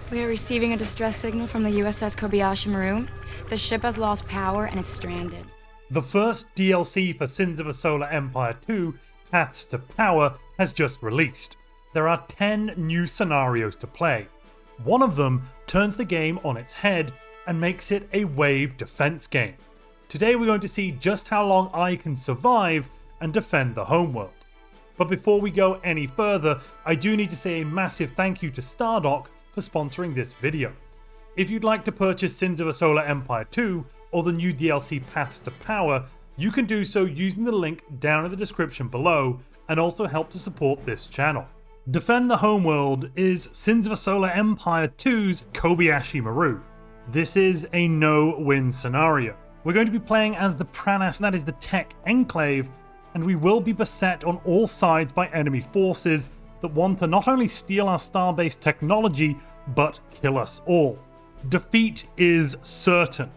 We are receiving a distress signal from the USS Kobayashi Maru. The ship has lost power and is stranded. The first DLC for Sins of a Solar Empire 2, Paths to Power, has just released. There are 10 new scenarios to play. One of them turns the game on its head and makes it a wave defense game. Today we're going to see just how long I can survive and defend the homeworld. But before we go any further, I do need to say a massive thank you to Stardock for sponsoring this video. If you'd like to purchase Sins of a Solar Empire 2 or the new DLC Paths to Power, you can do so using the link down in the description below and also help to support this channel. Defend the Homeworld is Sins of a Solar Empire 2's Kobayashi Maru. This is a no-win scenario. We're going to be playing as the Pranas, that is the Tech Enclave, and we will be beset on all sides by enemy forces that want to not only steal our starbase technology, but kill us all. Defeat is certain.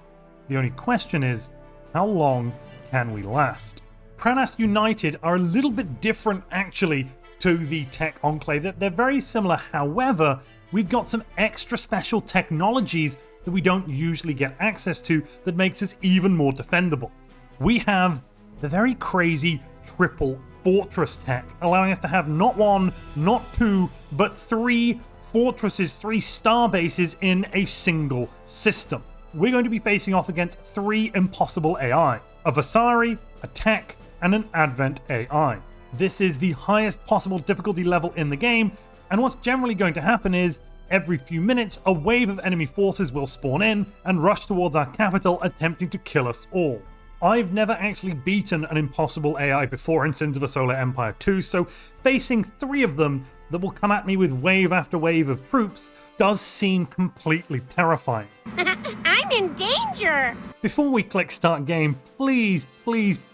The only question is, how long can we last? Pranas United are a little bit different actually to the Tech Enclave. They're very similar, however, we've got some extra special technologies that we don't usually get access to that makes us even more defendable. We have the very crazy triple fortress tech, allowing us to have not one, not two, but three fortresses, three star bases in a single system. We're going to be facing off against three impossible AI, a Vasari, a Tech, and an Advent AI. This is the highest possible difficulty level in the game, and what's generally going to happen is every few minutes a wave of enemy forces will spawn in and rush towards our capital, attempting to kill us all. I've never actually beaten an impossible AI before in Sins of a Solar Empire 2, so facing three of them that will come at me with wave after wave of troops does seem completely terrifying. I'm in danger! Before we click start game, please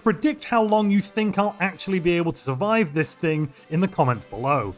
predict how long you think I'll actually be able to survive this thing in the comments below.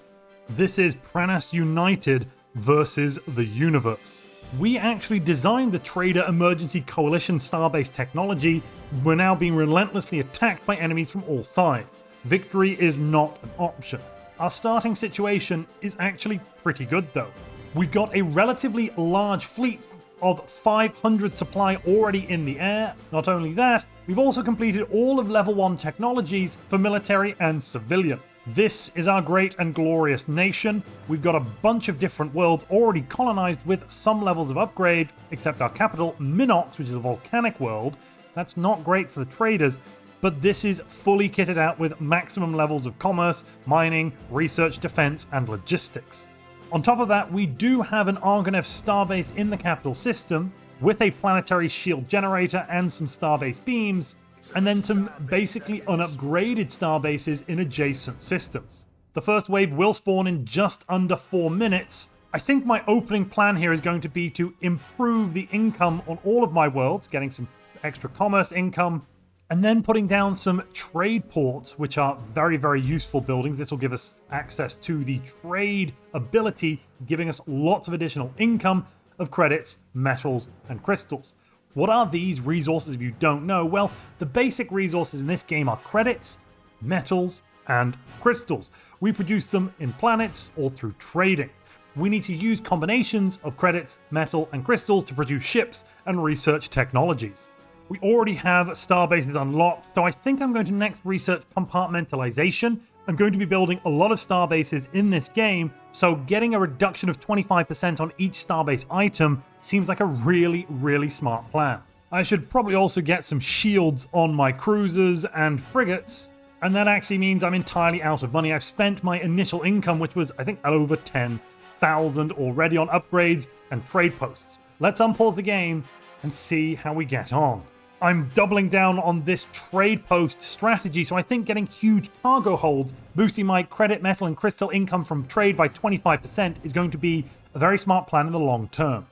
This is Pranas United versus the universe. We actually designed the Trader Emergency Coalition starbase technology. We're now being relentlessly attacked by enemies from all sides. Victory is not an option. Our starting situation is actually pretty good though. We've got a relatively large fleet of 500 supply already in the air. Not only that, we've also completed all of level 1 technologies for military and civilian. This is our great and glorious nation. We've got a bunch of different worlds already colonized with some levels of upgrade, except our capital, Minox, which is a volcanic world. That's not great for the traders, but this is fully kitted out with maximum levels of commerce, mining, research, defense, and logistics. On top of that, we do have an Argonev starbase in the capital system, with a planetary shield generator and some starbase beams, and then some basically unupgraded starbases in adjacent systems. The first wave will spawn in just under 4 minutes. I think my opening plan here is going to be to improve the income on all of my worlds, getting some extra commerce income, and then putting down some trade ports, which are very useful buildings. This will give us access to the trade ability, giving us lots of additional income of credits, metals, and crystals. What are these resources if you don't know? Well, the basic resources in this game are credits, metals, and crystals. We produce them in planets or through trading. We need to use combinations of credits, metal, and crystals to produce ships and research technologies. We already have starbases unlocked, so I think I'm going to next research compartmentalization. I'm going to be building a lot of starbases in this game, so getting a reduction of 25% on each starbase item seems like a really smart plan. I should probably also get some shields on my cruisers and frigates, and that actually means I'm entirely out of money. I've spent my initial income, which was I think over 10,000 already on upgrades and trade posts. Let's unpause the game and see how we get on. I'm doubling down on this trade post strategy, so I think getting huge cargo holds, boosting my credit, metal, and crystal income from trade by 25% is going to be a very smart plan in the long term,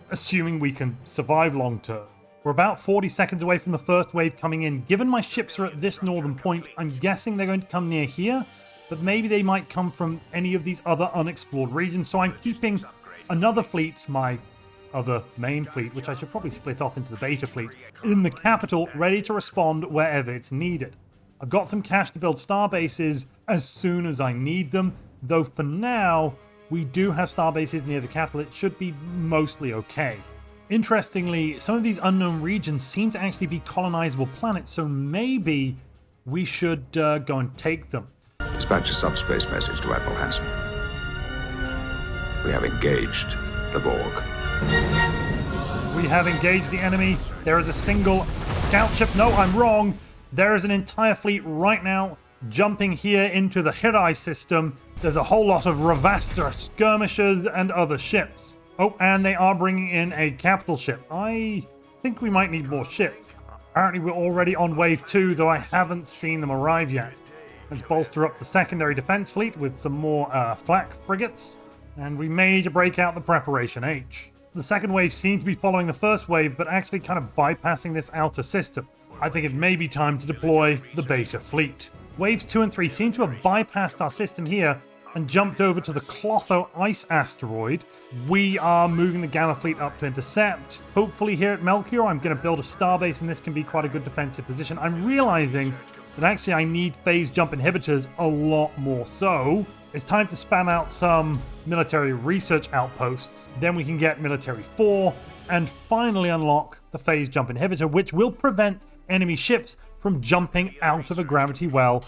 assuming we can survive long term. We're about 40 seconds away from the first wave coming in. Given my ships are at this northern point, I'm guessing they're going to come near here, but maybe they might come from any of these other unexplored regions, so I'm keeping another fleet, my other main fleet, which I should probably split off into the beta fleet, in the capital, ready to respond wherever it's needed. I've got some cash to build star bases as soon as I need them, though for now, we do have star bases near the capital. It should be mostly okay. Interestingly, some of these unknown regions seem to actually be colonizable planets, so maybe we should go and take them. Dispatch a subspace message to Admiral Hansen. We have engaged the Borg. We have engaged the enemy. There is a single scout ship. No, I'm wrong. There is an entire fleet right now jumping here into the Hirai system. There's a whole lot of Ravasta skirmishers and other ships. Oh, and they are bringing in a capital ship. I think we might need more ships. Apparently we're already on wave 2, though I haven't seen them arrive yet. Let's bolster up the secondary defense fleet with some more flak frigates. And we may need to break out the Preparation H. The second wave seems to be following the first wave, but actually kind of bypassing this outer system. I think it may be time to deploy the Beta fleet. Waves 2 and 3 seem to have bypassed our system here and jumped over to the Clotho ice asteroid. We are moving the Gamma fleet up to intercept. Hopefully here at Melchior, I'm going to build a starbase and this can be quite a good defensive position. I'm realizing that actually I need phase jump inhibitors a lot more so. It's time to spam out some military research outposts. Then we can get military 4 and finally unlock the phase jump inhibitor, which will prevent enemy ships from jumping out of a gravity well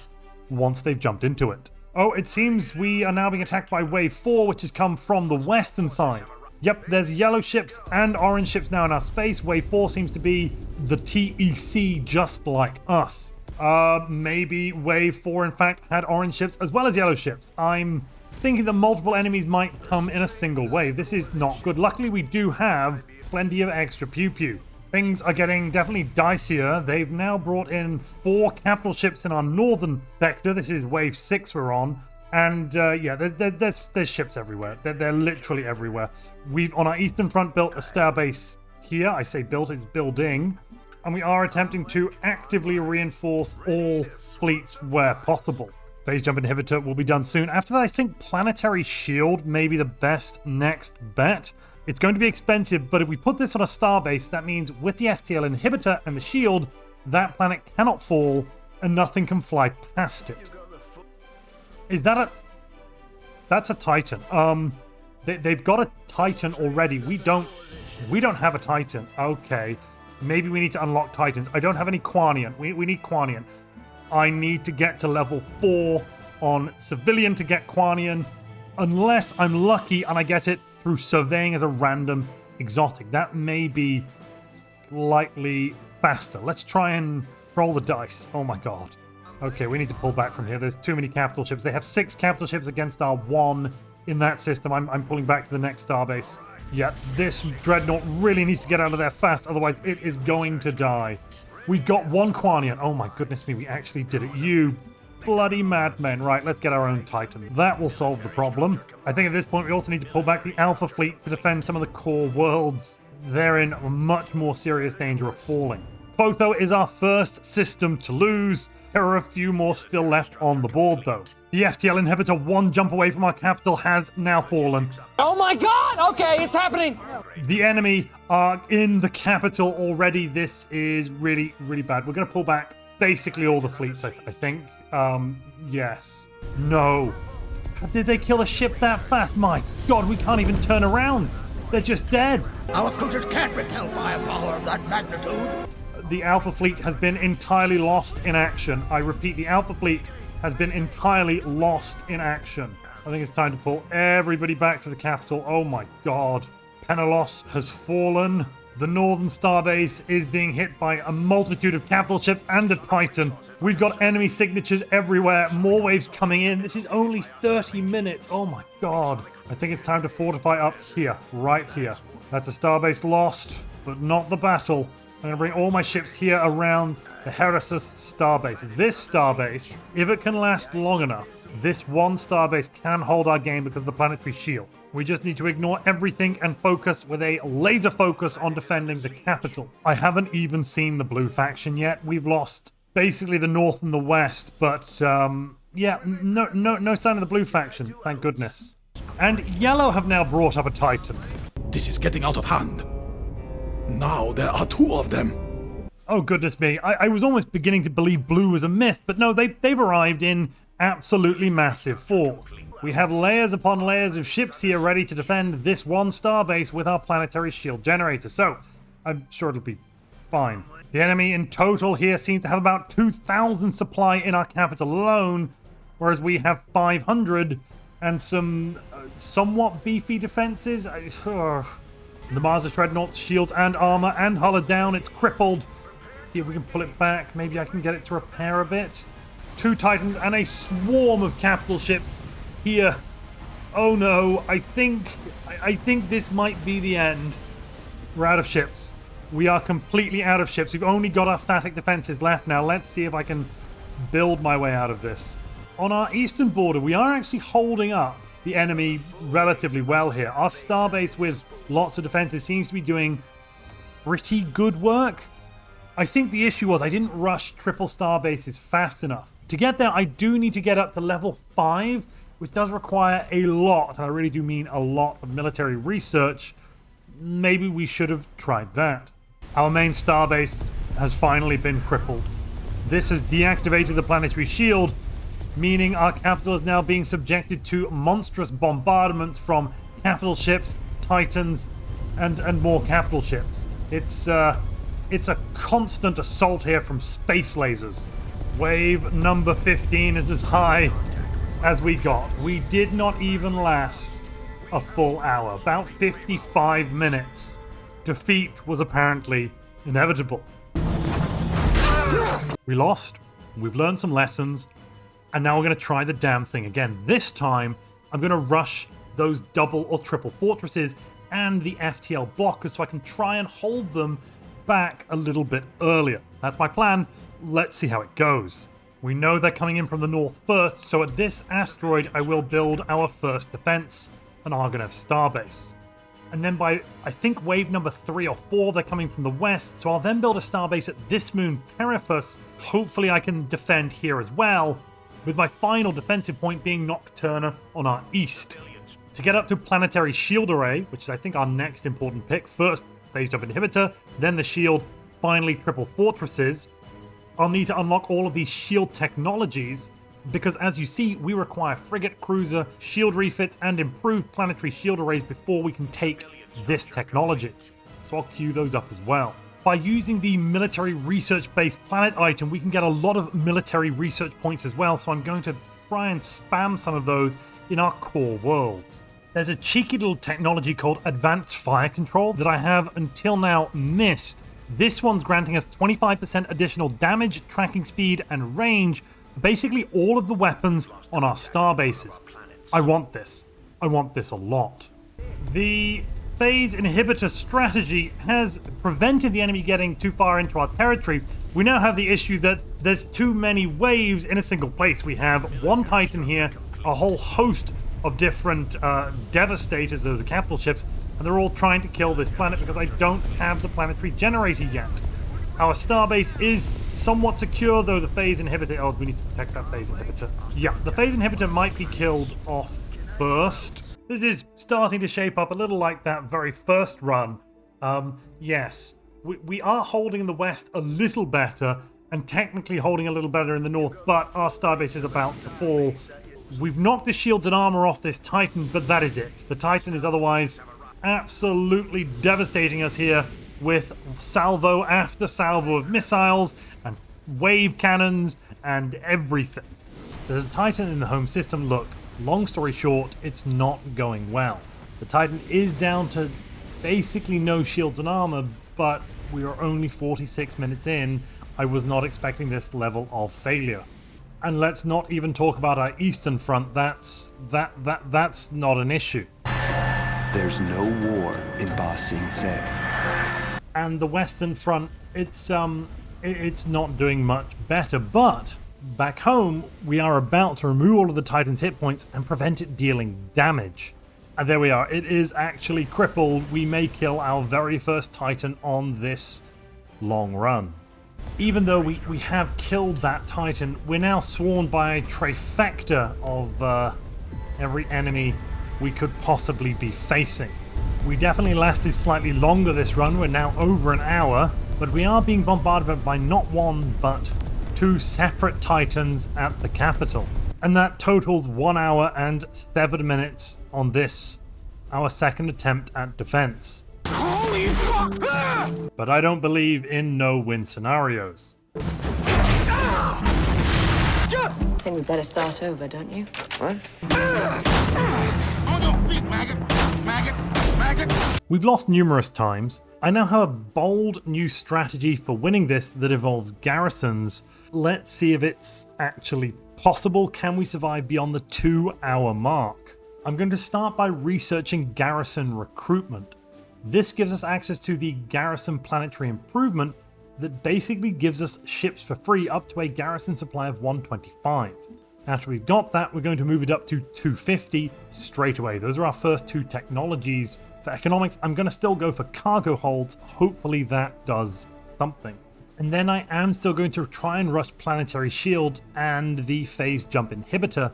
once they've jumped into it. Oh, it seems we are now being attacked by wave 4, which has come from the western side. Yep, there's yellow ships and orange ships now in our space. Wave 4 seems to be the TEC, just like us. Maybe wave 4 in fact had orange ships as well as yellow ships. I'm thinking that multiple enemies might come in a single wave. This is not good. Luckily we do have plenty of extra pew-pew. Things are getting definitely dicier. They've now brought in 4 capital ships in our northern sector. This is wave 6 we're on. And yeah, there's ships everywhere. They're literally everywhere. We've on our eastern front built a starbase here. I say built, it's building. And we are attempting to actively reinforce all fleets where possible. Phase jump inhibitor will be done soon. After that, I think planetary shield may be the best next bet. It's going to be expensive, but if we put this on a starbase, that means with the FTL inhibitor and the shield, that planet cannot fall and nothing can fly past it. Is that a... That's a Titan. They've got a Titan already. We don't have a Titan. Okay. Maybe we need to unlock Titans. I don't have any Quanian. We need Quanian. I need to get to level 4 on civilian to get Quanian. Unless I'm lucky and I get it through surveying as a random exotic. That may be slightly faster. Let's try and roll the dice. Oh my god. Okay, we need to pull back from here. There's too many capital ships. They have 6 capital ships against our 1 in that system. I'm pulling back to the next starbase. Yeah, this dreadnought really needs to get out of there fast, otherwise it is going to die. We've got 1 Quanian. Oh my goodness me, we actually did it. You bloody madmen. Right, let's get our own Titan. That will solve the problem. I think at this point we also need to pull back the Alpha fleet to defend some of the core worlds. They're in much more serious danger of falling. Photo is our first system to lose. There are a few more still left on the board though. The FTL inhibitor, 1 jump away from our capital, has now fallen. Oh my god! Okay, it's happening! The enemy are in the capital already. This is really, really bad. We're going to pull back basically all the fleets, I think. Yes. No. Did they kill a ship that fast? My god, we can't even turn around. They're just dead. Our cruisers can't repel firepower of that magnitude. The Alpha fleet has been entirely lost in action. I repeat, the Alpha fleet has been entirely lost in action. I think it's time to pull everybody back to the capital. Oh my god. Penelos has fallen. The northern starbase is being hit by a multitude of capital ships and a Titan. We've got enemy signatures everywhere. More waves coming in. This is only 30 minutes. Oh my god. I think it's time to fortify up here. Right here. That's a starbase lost, but not the battle. I'm going to bring all my ships here around the Heresus starbase. This starbase, if it can last long enough, this 1 starbase can hold our game because of the planetary shield. We just need to ignore everything and focus with a laser focus on defending the capital. I haven't even seen the blue faction yet. We've lost basically the north and the west, but yeah, no sign of the blue faction, thank goodness. And yellow have now brought up a Titan. This is getting out of hand. Now there are 2 of them. Oh goodness me, I was almost beginning to believe blue was a myth, but no, they've arrived in absolutely massive force. We have layers upon layers of ships here ready to defend this one starbase with our planetary shield generator, so I'm sure it'll be fine. The enemy in total here seems to have about 2,000 supply in our capital alone, whereas we have 500 and some somewhat beefy defenses. The Mars Dreadnought's shields and armor and hull are down. It's crippled. See if we can pull it back. Maybe I can get it to repair a bit. 2 Titans and a swarm of capital ships here. Oh no, I think this might be the end. We're out of ships. We are completely out of ships. We've only got our static defenses left now. Let's see if I can build my way out of this. On our eastern border, we are actually holding up the enemy relatively well here. Our starbase with lots of defenses seems to be doing pretty good work. I think the issue was I didn't rush triple starbases fast enough. To get there, I do need to get up to level 5, which does require a lot, and I really do mean a lot, of military research. Maybe we should have tried that. Our main starbase has finally been crippled. This has deactivated the planetary shield, meaning our capital is now being subjected to monstrous bombardments from capital ships, Titans, and more capital ships. It's a constant assault here from space lasers. Wave number 15 is as high as we got. We did not even last a full hour, about 55 minutes. Defeat was apparently inevitable. We lost, we've learned some lessons, and now we're going to try the damn thing again. This time, I'm going to rush those double or triple fortresses and the FTL blockers so I can try and hold them back a little bit earlier. That's my plan. Let's see how it goes. We know they're coming in from the north first, so at this asteroid I will build our first defense, an Argonav starbase. And then by, I think, wave number 3 or 4, they're coming from the west, so I'll then build a starbase at this moon, Periphas. Hopefully I can defend here as well, with my final defensive point being Nocturna on our east. To get up to Planetary Shield Array, which is I think our next important pick, first phase jump inhibitor, then the shield, finally triple fortresses, I'll need to unlock all of these shield technologies, because as you see, we require frigate, cruiser, shield refits, and improved planetary shield arrays before we can take this technology. So I'll queue those up as well. By using the military research-based planet item, we can get a lot of military research points as well, so I'm going to try and spam some of those in our core worlds. There's a cheeky little technology called Advanced Fire Control that I have until now missed. This one's granting us 25% additional damage, tracking speed, and range for basically all of the weapons on our starbases. I want this. I want this a lot. The phase inhibitor strategy has prevented the enemy getting too far into our territory. We now have the issue that there's too many waves in a single place. We have one Titan here, a whole host of different devastators, those are capital ships, and they're all trying to kill this planet because I don't have the planetary generator yet. Our starbase is somewhat secure, though the phase inhibitor... Oh, we need to protect that phase inhibitor. Yeah, the phase inhibitor might be killed off first. This is starting to shape up a little like that very first run. Yes, we are holding the west a little better, and technically holding a little better in the north, but our starbase is about to fall. We've knocked the shields and armor off this Titan, but that is it. The Titan is otherwise absolutely devastating us here with salvo after salvo of missiles and wave cannons and everything. There's a Titan in the home system. Look, long story short, it's not going well. The Titan is down to basically no shields and armor, but we are only 46 minutes in. I was not expecting this level of failure. And let's not even talk about our eastern front. That's not an issue. There's no war in Ba Sing Se. And the western front, it's not doing much better. But back home, we are about to remove all of the Titan's hit points and prevent it dealing damage. And there we are. It is actually crippled. We may kill our very first Titan on this long run. Even though we have killed that Titan, we're now swarmed by a trifecta of every enemy we could possibly be facing. We definitely lasted slightly longer this run. We're now over an hour, but we are being bombarded by not one, but two separate Titans at the capital. And that totals 1 hour and 7 minutes on this, our second attempt at defense. Holy fuck! But I don't believe in no-win scenarios. Think we'd better start over, don't you? On your feet, maggot! Maggot! Maggot! We've lost numerous times. I now have a bold new strategy for winning this that involves garrisons. Let's see if it's actually possible. Can we survive beyond the 2-hour mark? I'm going to start by researching garrison recruitment. This gives us access to the garrison planetary improvement that basically gives us ships for free up to a garrison supply of 125. After we've got that, we're going to move it up to 250 straight away. Those are our first two technologies. For economics, I'm going to still go for cargo holds. Hopefully that does something. And then I am still going to try and rush planetary shield and the phase jump inhibitor,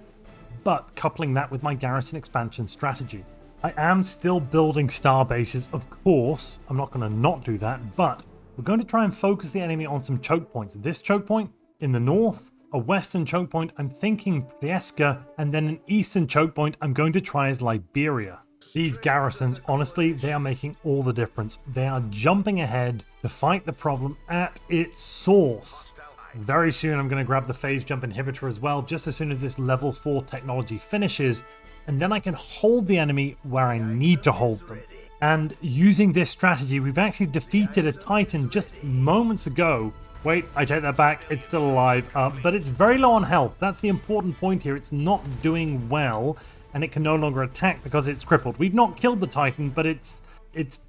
but coupling that with my garrison expansion strategy. I am still building star bases, of course. I'm not going to not do that, but we're going to try and focus the enemy on some choke points. This choke point in the north, a western choke point, I'm thinking Prieska, and then an eastern choke point I'm going to try as Liberia. These garrisons, honestly, they are making all the difference. They are jumping ahead to fight the problem at its source. Very soon I'm going to grab the phase jump inhibitor as well, just as soon as this level 4 technology finishes, and then I can hold the enemy where I need to hold them. And using this strategy, we've actually defeated a Titan just moments ago. Wait, I take that back, it's still alive, but it's very low on health. That's the important point here. It's not doing well, and it can no longer attack because it's crippled. We've not killed the Titan, but it's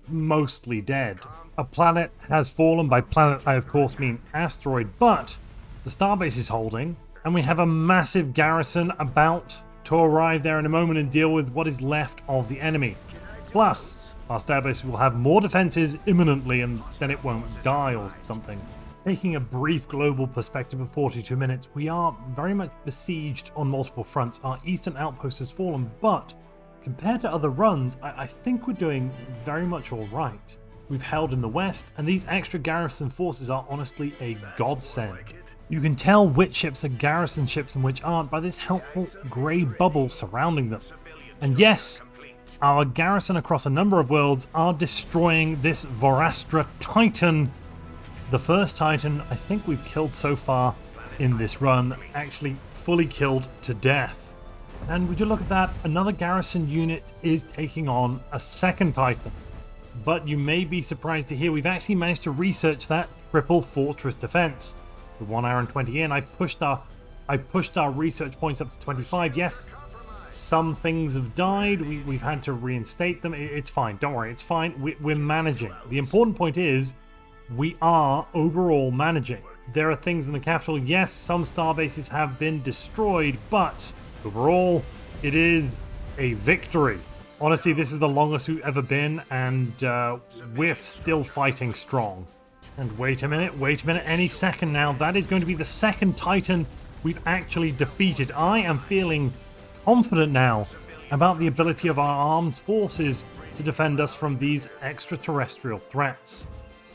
mostly dead. A planet has fallen. By planet, I of course mean asteroid, but the starbase is holding, and we have a massive garrison about to arrive there in a moment and deal with what is left of the enemy. Plus, our starbase will have more defenses imminently, and then it won't die or something. Taking a brief global perspective of 42 minutes, we are very much besieged on multiple fronts. Our eastern outpost has fallen, but compared to other runs, I think we're doing very much all right. We've held in the west, and these extra garrison forces are honestly a godsend. You can tell which ships are garrison ships and which aren't by this helpful grey bubble surrounding them. And yes, our garrison across a number of worlds are destroying this Vorastra Titan. The first Titan I think we've killed so far in this run, actually fully killed to death. And would you look at that, another garrison unit is taking on a second Titan. But you may be surprised to hear we've actually managed to research that triple fortress defense. The 1 hour and 20 in, I pushed our research points up to 25. Yes, some things have died. We've had to reinstate them. It's fine. Don't worry. It's fine. We're managing. The important point is we are overall managing. There are things in the capital. Yes, some star bases have been destroyed, but overall, it is a victory. Honestly, this is the longest we've ever been, and we're still fighting strong. And wait a minute, any second now. That is going to be the second Titan we've actually defeated. I am feeling confident now about the ability of our armed forces to defend us from these extraterrestrial threats.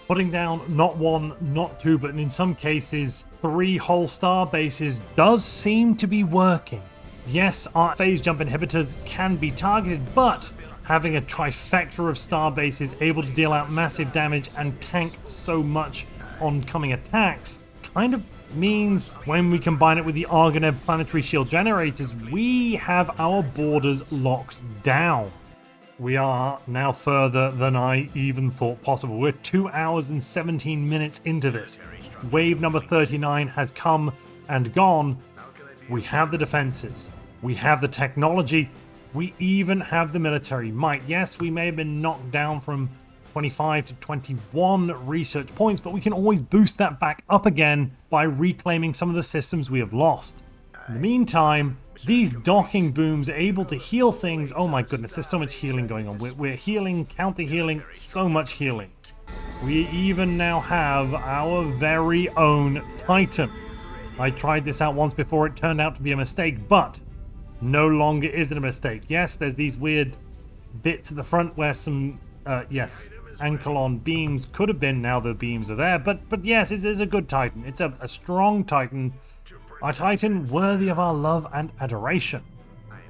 Putting down not one, not two, but in some cases 3 whole star bases does seem to be working. Yes, our phase jump inhibitors can be targeted, but having a trifecta of star bases able to deal out massive damage and tank so much oncoming attacks kind of means when we combine it with the Argonev planetary shield generators, we have our borders locked down. We are now further than I even thought possible. We're 2 hours and 17 minutes into this. Wave number 39 has come and gone. We have the defenses. We have the technology. We even have the military might. Yes, we may have been knocked down from 25 to 21 research points, but we can always boost that back up again by reclaiming some of the systems we have lost. In the meantime, these docking booms are able to heal things. Oh my goodness, there's so much healing going on. We're healing, counter-healing, so much healing. We even now have our very own Titan. I tried this out once before, it turned out to be a mistake, but no longer is it a mistake. Yes, there's these weird bits at the front where some, Ankelon beams could have been, now the beams are there, but yes, it is a good Titan. It's a strong Titan. Our Titan worthy of our love and adoration.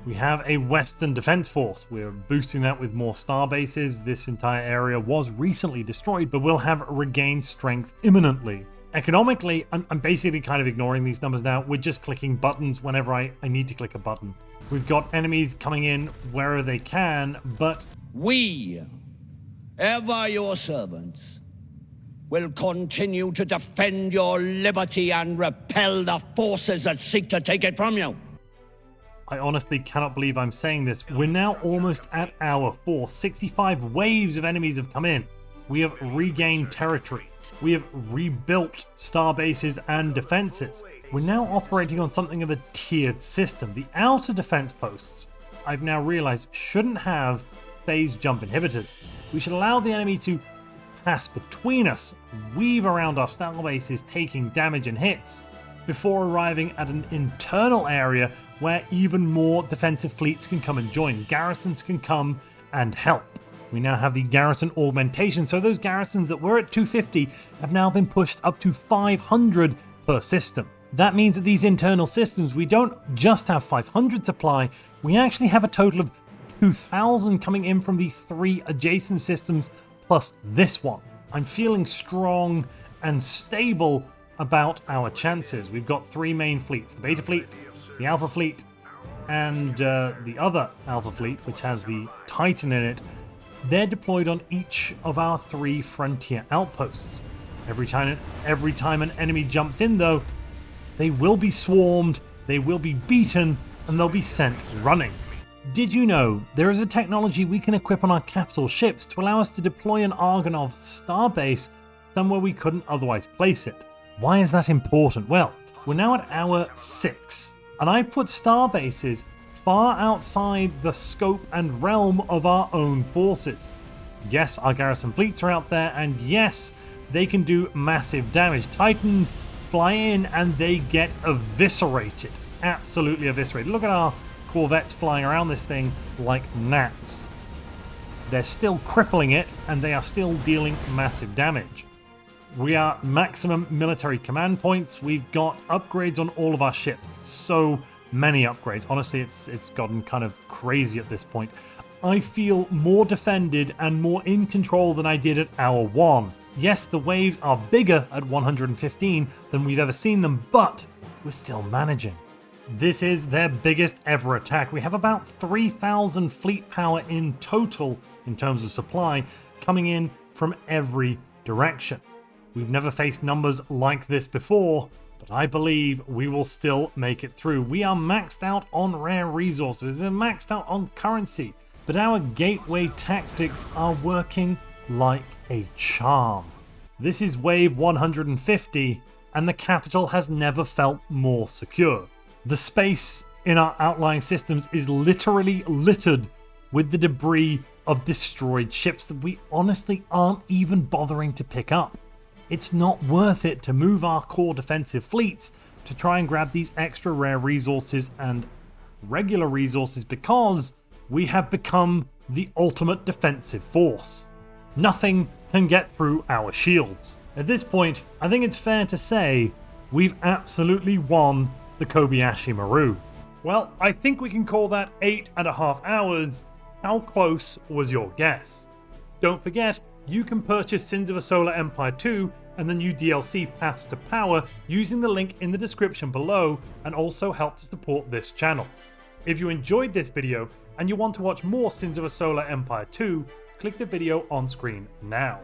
We have a Western Defense Force. We're boosting that with more star bases. This entire area was recently destroyed, but will have regained strength imminently. Economically, I'm basically kind of ignoring these numbers now. We're just clicking buttons whenever I need to click a button. We've got enemies coming in wherever they can, but We, ever your servants, will continue to defend your liberty and repel the forces that seek to take it from you. I honestly cannot believe I'm saying this. We're now almost at hour 4. 65 waves of enemies have come in. We have regained territory. We have rebuilt star bases and defenses. We're now operating on something of a tiered system. The outer defense posts, I've now realized, shouldn't have phase jump inhibitors. We should allow the enemy to pass between us, weave around our star bases, taking damage and hits, before arriving at an internal area where even more defensive fleets can come and join. Garrisons can come and help. We now have the garrison augmentation, so those garrisons that were at 250 have now been pushed up to 500 per system. That means that these internal systems, we don't just have 500 supply, we actually have a total of 2,000 coming in from the 3 adjacent systems plus this one. I'm feeling strong and stable about our chances. We've got 3 main fleets, the Beta Fleet, the Alpha Fleet, and the other Alpha Fleet, which has the Titan in it. They're deployed on each of our 3 frontier outposts. Every time an enemy jumps in, though, they will be swarmed, they will be beaten, and they'll be sent running. Did you know there is a technology we can equip on our capital ships to allow us to deploy an Argonov starbase somewhere we couldn't otherwise place it? Why is that important? Well, we're now at hour 6, and I've put starbases far outside the scope and realm of our own forces. Yes, our garrison fleets are out there, and yes, they can do massive damage. Titans fly in and they get eviscerated. Absolutely eviscerated. Look at our corvettes flying around this thing like gnats. They're still crippling it, and they are still dealing massive damage. We are maximum military command points. We've got upgrades on all of our ships. So many upgrades. Honestly, it's gotten kind of crazy at this point. I feel more defended and more in control than I did at hour 1. Yes, the waves are bigger at 115 than we've ever seen them, but we're still managing. This is their biggest ever attack. We have about 3,000 fleet power in total in terms of supply coming in from every direction. We've never faced numbers like this before, but I believe we will still make it through. We are maxed out on rare resources, we're maxed out on currency, but our gateway tactics are working like a charm. This is wave 150, and the capital has never felt more secure. The space in our outlying systems is literally littered with the debris of destroyed ships that we honestly aren't even bothering to pick up. It's not worth it to move our core defensive fleets to try and grab these extra rare resources and regular resources because we have become the ultimate defensive force. Nothing can get through our shields. At this point, I think it's fair to say we've absolutely won the Kobayashi Maru. Well, I think we can call that 8.5 hours. How close was your guess? Don't forget, you can purchase Sins of a Solar Empire 2 and the new DLC Paths to Power using the link in the description below, and also help to support this channel. If you enjoyed this video and you want to watch more Sins of a Solar Empire 2, click the video on screen now.